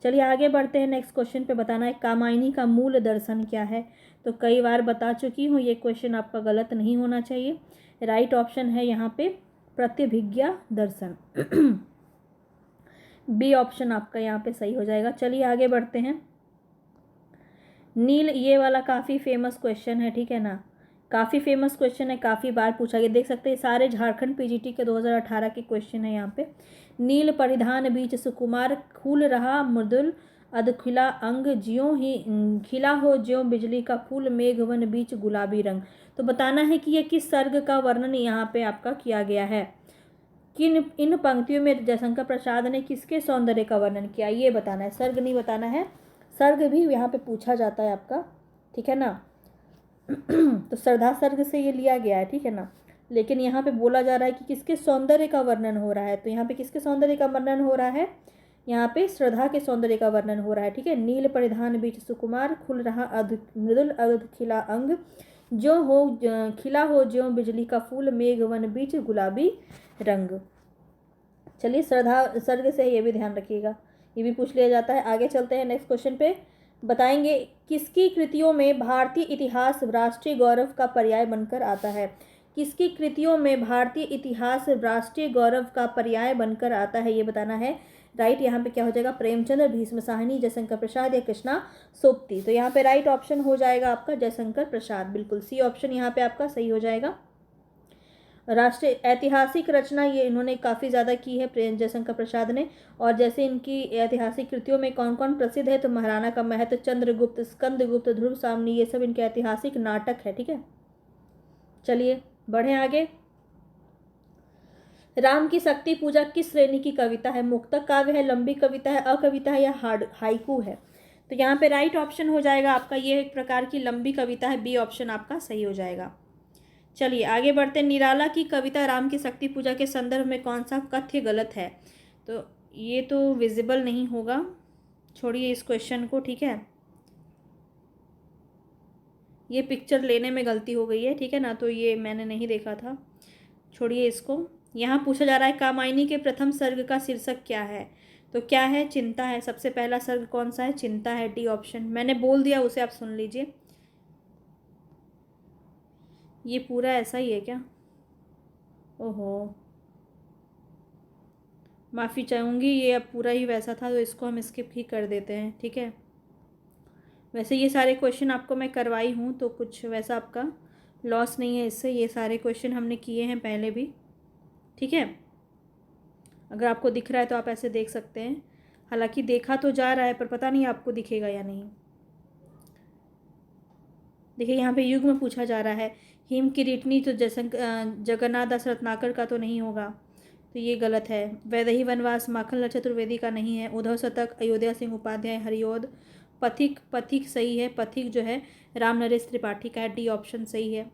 चलिए आगे बढ़ते हैं। नेक्स्ट क्वेश्चन पे बताना है कामायनी का मूल दर्शन क्या है? तो कई बार बता चुकी हूँ, ये क्वेश्चन आपका गलत नहीं होना चाहिए। राइट ऑप्शन है यहाँ पे प्रतिभिज्ञा दर्शन। बी ऑप्शन आपका यहाँ पे सही हो जाएगा। चलिए आगे बढ़ते हैं। नील, ये वाला काफ़ी फेमस क्वेश्चन है, ठीक है ना, काफ़ी फेमस क्वेश्चन है, काफ़ी बार पूछा गया। देख सकते हैं सारे झारखंड पीजीटी के 2018 के क्वेश्चन है यहाँ पे। नील परिधान बीच सुकुमार, खूल रहा मृदुल अधखिला अंग, ज्यों ही खिला हो ज्यों बिजली का फूल, मेघवन बीच गुलाबी रंग। तो बताना है कि ये किस सर्ग का वर्णन यहाँ पे आपका किया गया है। किन इन पंक्तियों में जयशंकर प्रसाद ने किसके सौंदर्य का वर्णन किया, ये बताना है, सर्ग नहीं बताना है। सर्ग भी यहाँ पे पूछा जाता है आपका, ठीक है ना। तो श्रद्धा सर्ग से ये लिया गया है, ठीक है ना, लेकिन यहाँ पे बोला जा रहा है कि किसके सौंदर्य का वर्णन हो रहा है। तो यहाँ पे किसके सौंदर्य का वर्णन हो रहा है? यहाँ पे श्रद्धा के सौंदर्य का वर्णन हो रहा है, ठीक है। नील परिधान बीच सुकुमार, खुल रहा मृदुल अध खिला अंग, जो हो खिला हो ज्यों बिजली का फूल, मेघवन बीच गुलाबी रंग। चलिए श्रद्धा सर्ग से ये भी ध्यान रखिएगा, ये भी पूछ लिया जाता है। आगे चलते हैं। नेक्स्ट क्वेश्चन पे बताएंगे किसकी कृतियों में भारतीय इतिहास राष्ट्रीय गौरव का पर्याय बनकर आता है? किसकी कृतियों में भारतीय इतिहास राष्ट्रीय गौरव का पर्याय बनकर आता है, ये बताना है। राइट यहाँ पे क्या हो जाएगा? प्रेमचंद्र, भीष्म साहनी, जयशंकर प्रसाद या कृष्णा सोप्ती। तो यहाँ पे राइट ऑप्शन हो जाएगा आपका जयशंकर प्रसाद, बिल्कुल सी ऑप्शन यहाँ पे आपका सही हो जाएगा। राष्ट्रीय ऐतिहासिक रचना ये इन्होंने काफ़ी ज़्यादा की है जयशंकर प्रसाद ने। और जैसे इनकी ऐतिहासिक कृतियों में कौन कौन प्रसिद्ध है, तो महाराणा का महत्व, चंद्रगुप्त, स्कंदगुप्त, ध्रुव सामनी, ये सब इनके ऐतिहासिक नाटक है, ठीक है। चलिए बढ़ें आगे। राम की शक्ति पूजा किस श्रेणी की कविता है? मुक्तक काव्य है, लंबी कविता है, अकविता है या हाइकू है? तो यहाँ पे राइट ऑप्शन हो जाएगा आपका ये एक प्रकार की लंबी कविता है, बी ऑप्शन आपका सही हो जाएगा। चलिए आगे बढ़ते। निराला की कविता राम की शक्ति पूजा के संदर्भ में कौन सा कथ्य गलत है? तो ये तो विजिबल नहीं होगा, छोड़िए इस क्वेश्चन को, ठीक है। ये पिक्चर लेने में गलती हो गई है, ठीक है ना, तो ये मैंने नहीं देखा था, छोड़िए इसको। यहाँ पूछा जा रहा है कामायनी के प्रथम सर्ग का शीर्षक क्या है, तो क्या है, चिंता है। सबसे पहला सर्ग कौन सा है, चिंता है, डी ऑप्शन। मैंने बोल दिया उसे, आप सुन लीजिए। ये पूरा ऐसा ही है क्या, ओहो, माफ़ी चाहूँगी, ये अब पूरा ही वैसा था, तो इसको हम स्किप ही कर देते हैं, ठीक है। वैसे ये सारे क्वेश्चन आपको मैं करवाई हूँ, तो कुछ वैसा आपका लॉस नहीं है इससे, ये सारे क्वेश्चन हमने किए हैं पहले भी, ठीक है। अगर आपको दिख रहा है तो आप ऐसे देख सकते हैं, हालांकि देखा तो जा रहा है पर पता नहीं आपको दिखेगा या नहीं। देखिए यहाँ पे युग में पूछा जा रहा है, हिम किरीटनी तो जगन्नाथ दास रत्नाकर का तो नहीं होगा, तो ये गलत है। वैदेही वनवास माखनलाल चतुर्वेदी का नहीं है। उद्धव शतक अयोध्या सिंह उपाध्याय हरिओद। पथिक, पथिक सही है, पथिक जो है राम नरेश त्रिपाठी का है, डी ऑप्शन सही है।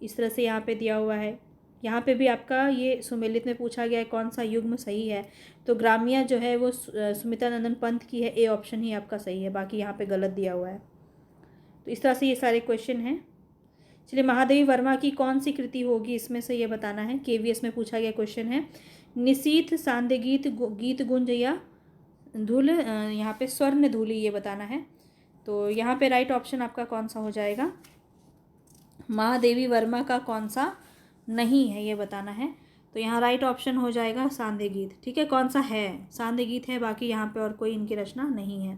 इस तरह से यहाँ पे दिया हुआ है। यहाँ पे भी आपका ये सुमेलित में पूछा गया है कौन सा युग्म सही है, तो ग्राम्या जो है वो सुमित्रा नंदन पंत की है, ए ऑप्शन ही आपका सही है, बाकी यहाँ पे गलत दिया हुआ है। तो इस तरह से ये सारे क्वेश्चन हैं। चलिए, महादेवी वर्मा की कौन सी कृति होगी इसमें से ये बताना है, केवीएस में पूछा गया क्वेश्चन है। निशीथ, सांदे गीत, गीत गुंज या धूल, यहाँ पे स्वर्ण धूली, ये बताना है। तो यहाँ पे राइट ऑप्शन आपका कौन सा हो जाएगा, महादेवी वर्मा का कौन सा नहीं है ये बताना है। तो यहाँ राइट ऑप्शन हो जाएगा सांदे गीत, ठीक है। कौन सा है, सांदे गीत है, बाकी यहाँ पे और कोई इनकी रचना नहीं है।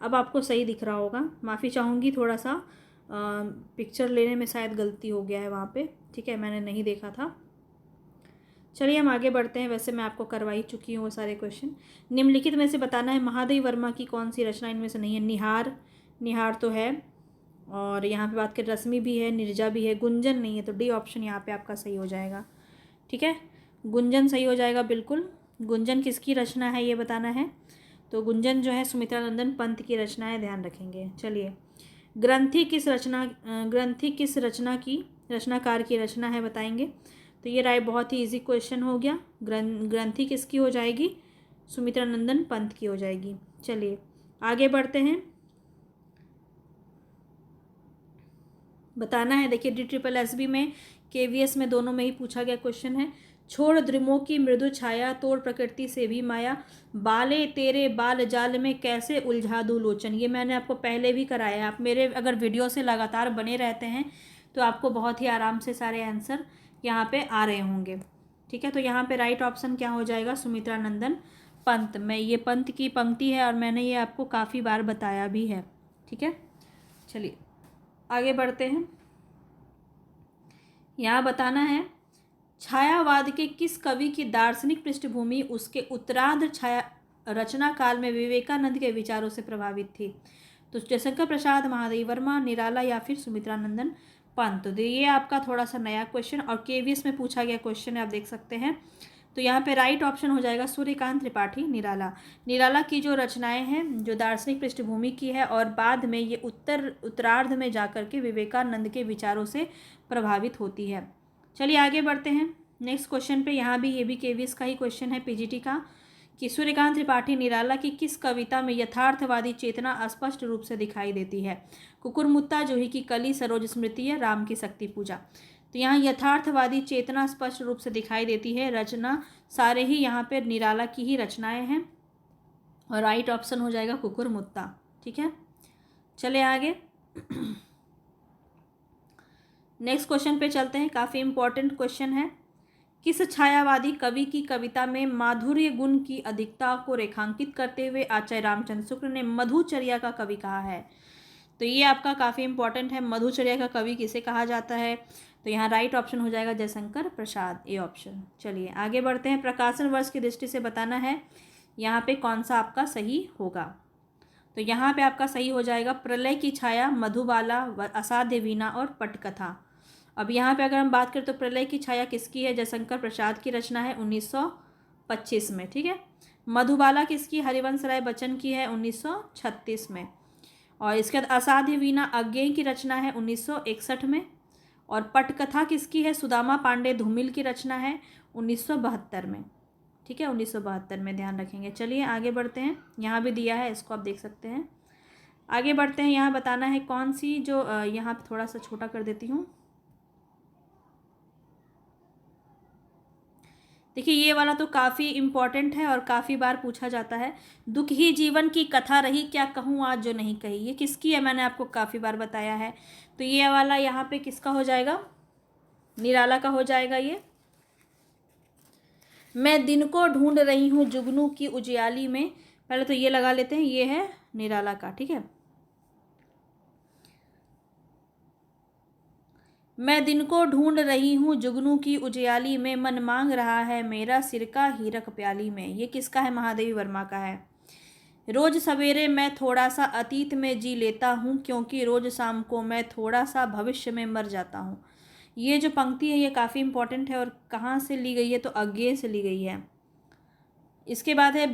अब आपको सही दिख रहा होगा, माफ़ी चाहूँगी, थोड़ा सा पिक्चर लेने में शायद गलती हो गया है वहाँ पे, ठीक है, मैंने नहीं देखा था। चलिए हम आगे बढ़ते हैं, वैसे मैं आपको करवा ही चुकी हूँ वो सारे क्वेश्चन। निम्नलिखित में से बताना है महादेवी वर्मा की कौन सी रचना इनमें से नहीं है। निहार, निहार तो है, और यहाँ पे बात करें रश्मि भी है, निर्जा भी है, गुंजन नहीं है, तो डी ऑप्शन यहाँ पे आपका सही हो जाएगा, ठीक है। गुंजन सही हो जाएगा बिल्कुल। गुंजन किसकी रचना है ये बताना है, तो गुंजन जो है सुमित्रा नंदन पंत की रचना है, ध्यान रखेंगे। चलिए, ग्रंथि किस रचना की रचनाकार की रचना है बताएंगे, तो ये राय बहुत ही इजी क्वेश्चन हो गया। ग्रंथि किसकी हो जाएगी, सुमित्रा नंदन पंत की हो जाएगी। चलिए आगे बढ़ते हैं, बताना है। देखिए DSSB में, KVS में, दोनों में ही पूछा गया क्वेश्चन है। छोड़ द्रिमों की मृदु छाया, तोड़ प्रकृति से भी माया, बाले तेरे बाल जाल में कैसे उलझा दूँ लोचन। ये मैंने आपको पहले भी कराया है, आप मेरे अगर वीडियो से लगातार बने रहते हैं तो आपको बहुत ही आराम से सारे आंसर यहाँ पे आ रहे होंगे, ठीक है। तो यहाँ पे राइट ऑप्शन क्या हो जाएगा, सुमित्रा नंदन पंत। मैं ये पंत की पंक्ति है और मैंने ये आपको काफ़ी बार बताया भी है, ठीक है। चलिए आगे बढ़ते हैं, यहाँ बताना है छायावाद के किस कवि की दार्शनिक पृष्ठभूमि उसके उत्तरार्ध छाया रचना काल में विवेकानंद के विचारों से प्रभावित थी। तो जयशंकर प्रसाद, महादेवी वर्मा, निराला या फिर सुमित्रा नंदन पंत। तो ये आपका थोड़ा सा नया क्वेश्चन और KVS में पूछा गया क्वेश्चन है, आप देख सकते हैं। तो यहाँ पे राइट ऑप्शन हो जाएगा सूर्यकांत त्रिपाठी, निराला। निराला की जो रचनाएं हैं जो दार्शनिक पृष्ठभूमि की है और बाद में ये उत्तरार्ध में जाकर के विवेकानंद के विचारों से प्रभावित होती है। चलिए आगे बढ़ते हैं नेक्स्ट क्वेश्चन पे। यहाँ भी ये भी KVS का ही क्वेश्चन है, PGT का, कि सूर्यकांत त्रिपाठी निराला की किस कविता में यथार्थवादी चेतना स्पष्ट रूप से दिखाई देती है। कुकुरमुत्ता, जूही की कली, सरोज स्मृति या राम की शक्ति पूजा। तो यहाँ यथार्थवादी चेतना स्पष्ट रूप से दिखाई देती है, रचना सारे ही यहाँ पे निराला की ही रचनाएं हैं और राइट ऑप्शन हो जाएगा कुकुरमुत्ता, ठीक है। चले आगे नेक्स्ट क्वेश्चन पे चलते हैं, काफ़ी इंपॉर्टेंट क्वेश्चन है। किस छायावादी कवि की कविता में माधुर्य गुण की अधिकता को रेखांकित करते हुए आचार्य रामचंद्र शुक्ल ने मधुचर्या का कवि कहा है। तो ये आपका काफ़ी इंपॉर्टेंट है, मधुचर्या का कवि किसे कहा जाता है, तो यहाँ राइट ऑप्शन हो जाएगा जयशंकर प्रसाद, ए ऑप्शन। चलिए आगे बढ़ते हैं, प्रकाशन वर्ष की दृष्टि से बताना है यहाँ पे कौन सा आपका सही होगा। तो यहाँ पे आपका सही हो जाएगा प्रलय की छाया, मधुबाला, असाध्य वीणा और पटकथा। अब यहाँ पे अगर हम बात करें तो प्रलय की छाया किसकी है, जयशंकर प्रसाद की रचना है 1925 में, ठीक है। मधुबाला किसकी, हरिवंश राय बच्चन की है 1936 में। और इसके बाद असाध्य वीणा अज्ञेय की रचना है 1961 में। और पटकथा किसकी है, सुदामा पांडे धूमिल की रचना है 1972 में, ठीक है, 1972 में, ध्यान रखेंगे। चलिए आगे बढ़ते हैं, यहाँ भी दिया है, इसको आप देख सकते हैं। आगे बढ़ते हैं। यहाँ बताना है कौन सी जो यहाँ पे थोड़ा सा छोटा कर देती हूँ। देखिए ये वाला तो काफ़ी इम्पोर्टेंट है और काफ़ी बार पूछा जाता है। दुख ही जीवन की कथा रही, क्या कहूँ आज जो नहीं कही। ये किसकी है, मैंने आपको काफ़ी बार बताया है। तो ये वाला यहाँ पे किसका हो जाएगा, निराला का हो जाएगा ये। मैं दिन को ढूंढ रही हूँ जुगनू की उजियाली में, पहले तो ये लगा लेते हैं, ये है निराला का। ठीक है, मैं दिन को ढूंढ रही हूँ जुगनू की उजियाली में, मन मांग रहा है मेरा सिरका हीरक प्याली में। ये किसका है, महादेवी वर्मा का है। रोज सवेरे मैं थोड़ा सा अतीत में जी लेता हूँ, क्योंकि रोज शाम को मैं थोड़ा सा भविष्य में मर जाता हूँ। ये जो पंक्ति है ये काफ़ी इंपॉर्टेंट है और कहाँ से ली गई है, तो अज्ञेय से ली गई है। इसके बाद है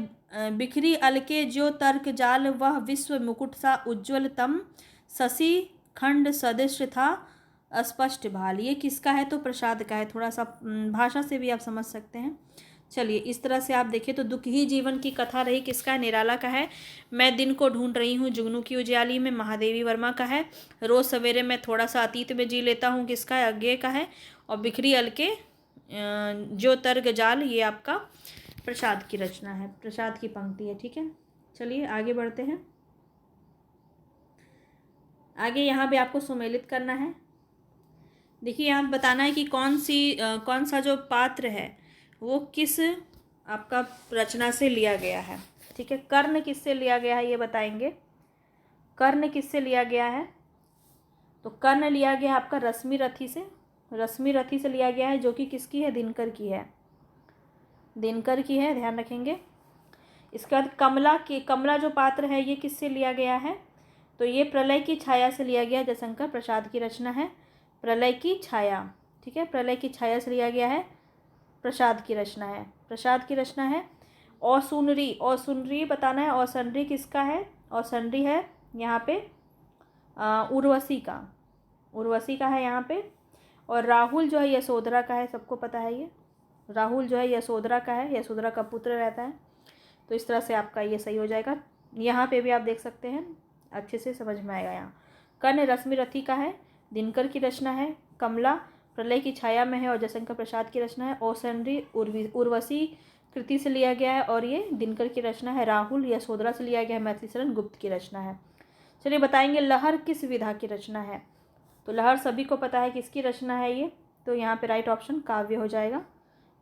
बिखरी अलके जो तर्क जाल, वह विश्व मुकुट सा उज्ज्वल तम, शशि खंड सदृश था अस्पष्ट भाल। ये किसका है, तो प्रसाद का है। थोड़ा सा भाषा से भी आप समझ सकते हैं। चलिए इस तरह से आप देखिए तो दुख ही जीवन की कथा रही किसका है, निराला का है। मैं दिन को ढूंढ रही हूँ जुगनू की उजियाली में, महादेवी वर्मा का है। रोज सवेरे मैं थोड़ा सा अतीत में जी लेता हूँ, किसका है, अज्ञेय का है। और बिखरी अलके जो तर्क जाल, ये आपका प्रसाद की रचना है, प्रसाद की पंक्ति है। ठीक है, चलिए आगे बढ़ते हैं। आगे यहाँ भी आपको सुमेलित करना है। देखिए यहाँ बताना है कि कौन सा जो पात्र है वो किस आपका रचना से लिया गया है। ठीक है, कर्ण किससे लिया गया है ये बताएंगे। कर्ण किससे लिया गया है, तो कर्ण लिया गया आपका रश्मि रथी से। रश्मि रथी से लिया गया है, जो कि किसकी है, दिनकर की है। दिनकर की है, ध्यान रखेंगे। इसके बाद कमला जो पात्र है ये किससे लिया गया है, तो ये प्रलय की छाया से लिया गया है। जयशंकर प्रसाद की रचना है प्रलय की छाया। ठीक है, प्रलय की छाया से लिया गया है, प्रसाद की रचना है, प्रसाद की रचना है। औसुनरी बताना है, औसनरी किसका है, औसनरी है यहाँ पे उर्वशी का, उर्वशी का है यहाँ पे। और राहुल जो है यशोधरा का है, सबको पता है ये। राहुल जो है यशोधरा का है, यशोधरा का पुत्र रहता है। तो इस तरह से आपका ये सही हो जाएगा। यहाँ पे भी आप देख सकते हैं, अच्छे से समझ में आएगा। यहाँ कर्ण रश्मि रथी का है, दिनकर की रचना है। कमला प्रलय की छाया में है और जयशंकर प्रसाद की रचना है। औसनरी उर्वशी कृति से लिया गया है और ये दिनकर की रचना है। राहुल यशोधरा से लिया गया है, मैथिली शरण गुप्त की रचना है। चलिए बताएंगे लहर किस विधा की रचना है, तो लहर सभी को पता है किसकी रचना है ये। तो यहाँ पे राइट ऑप्शन काव्य हो जाएगा,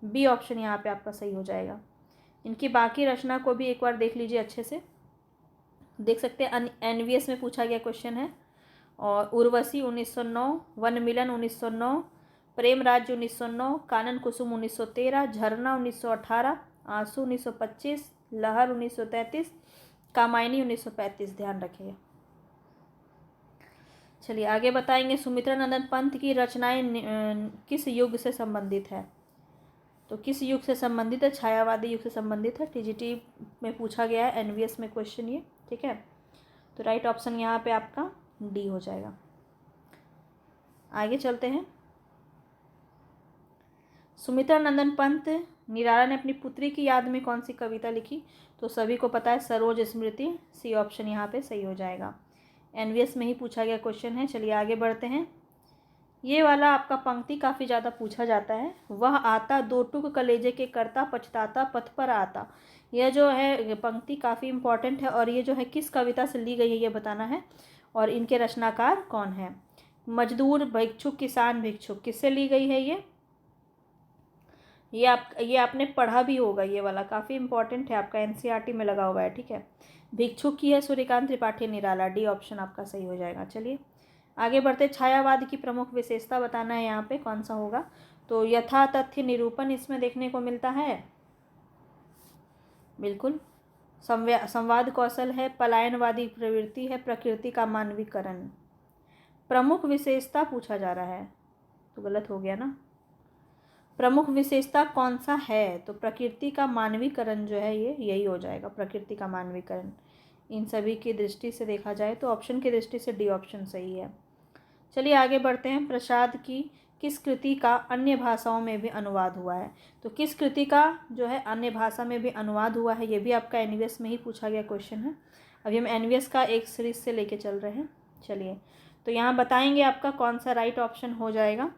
बी ऑप्शन यहाँ पे आपका सही हो जाएगा। इनकी बाकी रचना को भी एक बार देख लीजिए अच्छे से, देख सकते हैं। एनवीएस में पूछा गया क्वेश्चन है। और उर्वशी 1909, वन मिलन 1909, प्रेम राज्य 1909, कानन कुसुम 1913, झरना 1918, आंसू 1925, लहर 1933, कामायनी 1935। ध्यान रखिए। चलिए आगे बताएंगे सुमित्रा नंदन पंत की रचनाएं किस युग से संबंधित है, तो किस युग से संबंधित है, छायावादी युग से संबंधित है। टीजीटी में पूछा गया है, एनवीएस में क्वेश्चन ये। ठीक है, तो राइट ऑप्शन यहाँ पे आपका डी हो जाएगा। आगे चलते हैं। सुमित्रा नंदन पंत निराला ने अपनी पुत्री की याद में कौन सी कविता लिखी, तो सभी को पता है सरोज स्मृति, सी ऑप्शन यहाँ पे सही हो जाएगा। एनवीएस में ही पूछा गया क्वेश्चन है। चलिए आगे बढ़ते हैं। ये वाला आपका पंक्ति काफ़ी ज़्यादा पूछा जाता है। वह आता दो टुक कलेजे के करता, पछताता पथ पर आता। यह जो है पंक्ति काफ़ी इंपॉर्टेंट है और ये जो है किस कविता से ली गई है ये बताना है। और इनके रचनाकार कौन है। मजदूर भिक्षुक किसान भिक्षुक किससे ली गई है ये आपने पढ़ा भी होगा। ये वाला काफ़ी इंपॉर्टेंट है, आपका एनसीईआरटी में लगा हुआ है। ठीक है, भिक्षुक की है सूर्यकांत त्रिपाठी निराला, डी ऑप्शन आपका सही हो जाएगा। चलिए आगे बढ़ते। छायावाद की प्रमुख विशेषता बताना है, यहाँ पे कौन सा होगा, तो यथा तथ्य निरूपण इसमें देखने को मिलता है, बिल्कुल। संवाद कौशल है, पलायनवादी प्रवृत्ति है, प्रकृति का मानवीकरण। प्रमुख विशेषता पूछा जा रहा है तो गलत हो गया ना। प्रमुख विशेषता कौन सा है, तो प्रकृति का मानवीकरण जो है ये यही हो जाएगा, प्रकृति का मानवीकरण। इन सभी की दृष्टि से देखा जाए तो ऑप्शन की दृष्टि से डी ऑप्शन सही है। चलिए आगे बढ़ते हैं। प्रसाद की किस कृति का अन्य भाषाओं में भी अनुवाद हुआ है, तो किस कृति का जो है अन्य भाषा में भी अनुवाद हुआ है, ये भी आपका एनवीएस में ही पूछा गया क्वेश्चन है। अभी हम एनवीएस का एक सीरीज से लेके चल रहे हैं। चलिए, तो यहाँ बताएंगे आपका कौन सा राइट ऑप्शन हो जाएगा।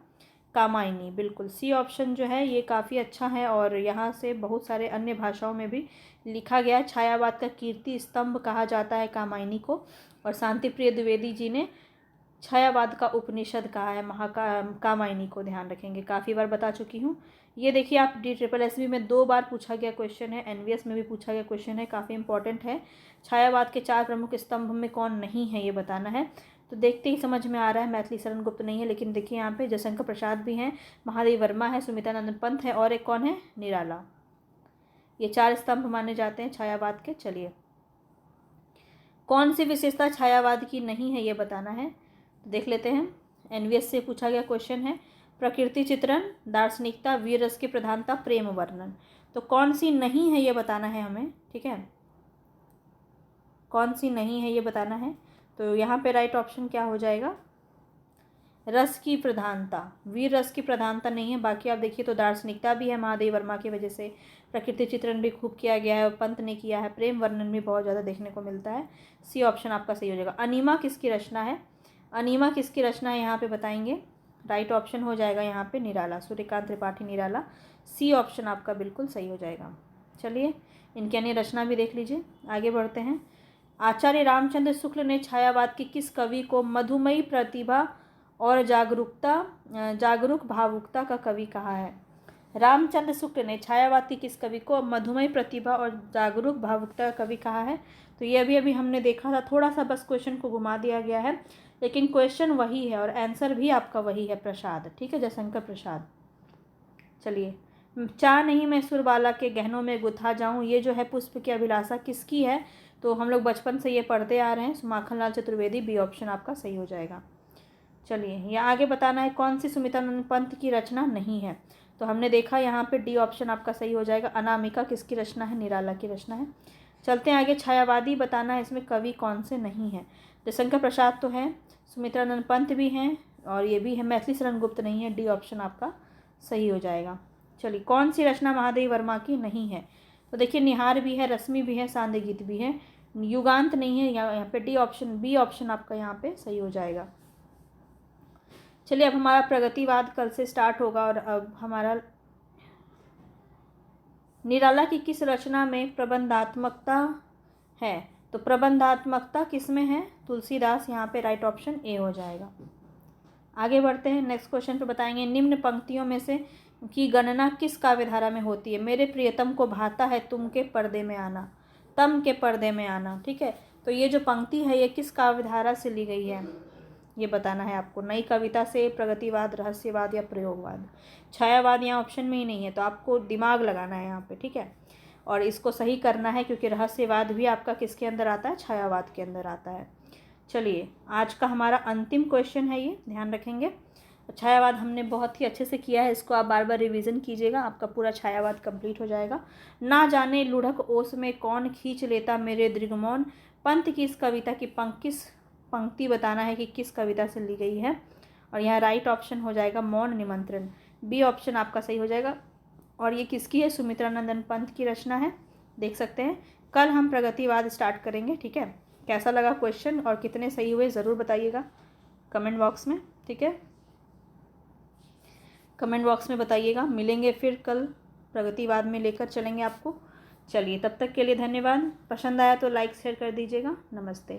कामायनी, बिल्कुल सी ऑप्शन जो है ये काफ़ी अच्छा है और यहाँ से बहुत सारे अन्य भाषाओं में भी लिखा गया है। छायावाद का कीर्ति स्तंभ कहा जाता है कामायनी को, और शांतिप्रिय द्विवेदी जी ने छायावाद का उपनिषद कहा है कामायनी को। ध्यान रखेंगे, काफ़ी बार बता चुकी हूँ। ये देखिए आप DSSB में 2 बार पूछा गया क्वेश्चन है, एनवीएस में भी पूछा गया क्वेश्चन है, काफ़ी इंपॉर्टेंट है। छायावाद के 4 प्रमुख स्तंभ में कौन नहीं है ये बताना है। तो देखते ही समझ में आ रहा है, मैथिली शरण गुप्त नहीं है, लेकिन देखिए यहाँ पे जयशंकर प्रसाद भी हैं, महादेवी वर्मा है, सुमित्रानंदन पंत है, और एक कौन है, निराला। ये 4 स्तंभ माने जाते हैं छायावाद के। चलिए, कौन सी विशेषता छायावाद की नहीं है ये बताना है। तो देख लेते हैं, एनवीएस से पूछा गया क्वेश्चन है, प्रकृति चित्रण, दार्शनिकता, वीर रस की प्रधानता, प्रेम वर्णन। तो कौन सी नहीं है ये बताना है हमें, ठीक है, कौन सी नहीं है ये बताना है। तो यहाँ पे राइट ऑप्शन क्या हो जाएगा, रस की प्रधानता। वीर रस की प्रधानता नहीं है। बाकी आप देखिए तो दार्शनिकता भी है महादेवी वर्मा की वजह से, प्रकृति चित्रण भी खूब किया गया है और पंत ने किया है, प्रेम वर्णन भी बहुत ज़्यादा देखने को मिलता है। सी ऑप्शन आपका सही हो जाएगा। अनिमा किसकी रचना है, अनिमा किसकी रचना है यहाँ पे बताएंगे। राइट ऑप्शन हो जाएगा यहाँ पे निराला, सूर्यकांत त्रिपाठी निराला। सी ऑप्शन आपका बिल्कुल सही हो जाएगा। चलिए, इनकी अन्य रचना भी देख लीजिए। आगे बढ़ते हैं। आचार्य रामचंद्र शुक्ल ने छायावाद की किस कवि को मधुमयी प्रतिभा और जागरूक भावुकता का कवि कहा है। रामचंद्र शुक्ल ने छायावाद की किस कवि को मधुमयी प्रतिभा और जागरूक भावुकता का कवि कहा है। तो ये अभी हमने देखा था, थोड़ा सा बस क्वेश्चन को घुमा दिया गया है, लेकिन क्वेश्चन वही है और आंसर भी आपका वही है, प्रसाद, ठीक है, जयशंकर प्रसाद। चलिए, चाह नहीं मैं सुरबाला के गहनों में गुथा जाऊं, ये जो है पुष्प की अभिलाषा किसकी है। तो हम लोग बचपन से ये पढ़ते आ रहे हैं, माखनलाल चतुर्वेदी। बी ऑप्शन आपका सही हो जाएगा। चलिए, यहाँ आगे बताना है कौन सी सुमित्रानंद पंत की रचना नहीं है। तो हमने देखा यहाँ पे डी ऑप्शन आपका सही हो जाएगा। अनामिका किसकी रचना है, निराला की रचना है। चलते हैं आगे, छायावादी बताना है, इसमें कवि कौन से नहीं है। जयशंकर प्रसाद तो है, सुमित्रानंद पंत भी हैं और ये भी है, मैथिली शरण गुप्त नहीं है। डी ऑप्शन आपका सही हो जाएगा। चलिए, कौन सी रचना महादेवी वर्मा की नहीं है। तो देखिए, निहार भी है, रश्मि भी है, सांध्य गीत भी है, युगांत नहीं है। यहाँ पे डी ऑप्शन, बी ऑप्शन आपका यहाँ पे सही हो जाएगा। चलिए, अब हमारा प्रगतिवाद कल से स्टार्ट होगा और अब हमारा निराला की किस रचना में प्रबंधात्मकता है। तो प्रबंधात्मकता किस में है, तुलसीदास। यहाँ पे राइट ऑप्शन ए हो जाएगा। आगे बढ़ते हैं, नेक्स्ट क्वेश्चन पे बताएंगे, निम्न पंक्तियों में से की गणना किस काव्यधारा में होती है। मेरे प्रियतम को भाता है तुम के पर्दे में आना, तम के पर्दे में आना, ठीक है। तो ये जो पंक्ति है ये किस काव्यधारा से ली गई है ये बताना है आपको। नई कविता से, प्रगतिवाद, रहस्यवाद या प्रयोगवाद। छायावाद यहाँ ऑप्शन में ही नहीं है, तो आपको दिमाग लगाना है यहाँ पे, ठीक है, और इसको सही करना है क्योंकि रहस्यवाद भी आपका किसके अंदर आता है, छायावाद के अंदर आता है। चलिए, आज का हमारा अंतिम क्वेश्चन है ये, ध्यान रखेंगे। छायावाद हमने बहुत ही अच्छे से किया है, इसको आप बार बार रिवीजन कीजिएगा, आपका पूरा छायावाद कंप्लीट हो जाएगा। ना जाने लुढ़क ओस में कौन खींच लेता मेरे दृगमौन, पंत की इस कविता की किस पंक्ति बताना है कि किस कविता से ली गई है। और यहाँ राइट ऑप्शन हो जाएगा मौन निमंत्रण। बी ऑप्शन आपका सही हो जाएगा। और ये किसकी है, सुमित्रानंदन पंत की रचना है, देख सकते हैं। कल हम प्रगतिवाद स्टार्ट करेंगे, ठीक है। कैसा लगा क्वेश्चन और कितने सही हुए ज़रूर बताइएगा कमेंट बॉक्स में, ठीक है, कमेंट बॉक्स में बताइएगा। मिलेंगे फिर कल, प्रगतिवाद में लेकर चलेंगे आपको। चलिए, तब तक के लिए धन्यवाद। पसंद आया तो लाइक शेयर कर दीजिएगा। नमस्ते।